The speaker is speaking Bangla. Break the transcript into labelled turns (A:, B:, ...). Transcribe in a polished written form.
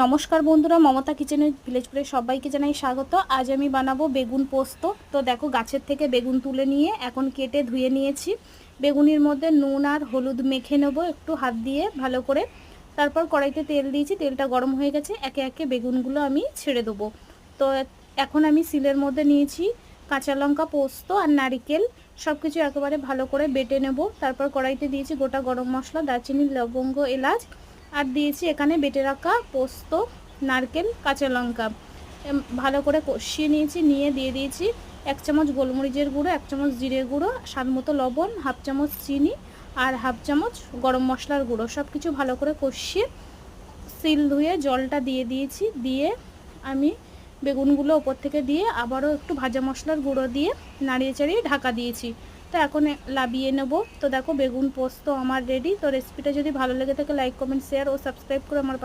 A: নমস্কার বন্ধুরা, মমতা কিচেনের ভিলেজপুরে সবাইকে জানাই স্বাগত। আজ আমি বানাবো বেগুন পোস্ত। তো দেখো, গাছের থেকে বেগুন তুলে নিয়ে এখন কেটে ধুয়ে নিয়েছি। বেগুনের মধ্যে নুন আর হলুদ মেখে নেবো একটু হাত দিয়ে ভালো করে। তারপর কড়াইতে তেল দিয়েছি, তেলটা গরম হয়ে গেছে, একে একে বেগুনগুলো আমি ছেড়ে দেবো। তো এখন আমি শিলের মধ্যে নিয়েছি কাঁচা লঙ্কা, পোস্ত আর নারকেল, সব কিছু একেবারে ভালো করে বেটে নেব। তারপর কড়াইতে দিয়েছি গোটা গরম মশলা, দারচিনি, লবঙ্গ, এলাচ, আর দিয়েছি এখানে বেটে রাখা পোস্ত, নারকেল, কাঁচা লঙ্কা। ভালো করে কষিয়ে নিয়েছি, নিয়ে দিয়ে দিয়েছি 1 চামচ গোলমরিচের গুঁড়ো, 1 চামচ জিরে গুঁড়ো, স্বাদ মতো লবণ, 1/2 চামচ চিনি আর 1/2 চামচ গরম মশলার গুঁড়ো। সব কিছু ভালো করে কষিয়ে শিল ধুয়ে জলটা দিয়ে দিয়েছি। দিয়ে আমি বেগুনগুলো ওপর থেকে দিয়ে আবারও একটু ভাজা মশলার গুঁড়ো দিয়ে নাড়িয়ে চাড়িয়ে ঢাকা দিয়েছি। তো এখন লাবিয়ে নেব। তো দেখো, বেগুন পোস্ত আমার রেডি। তো রেসিপিটা যদি ভালো লেগে থাকে লাইক, কমেন্ট, শেয়ার ও সাবস্ক্রাইব করে আমার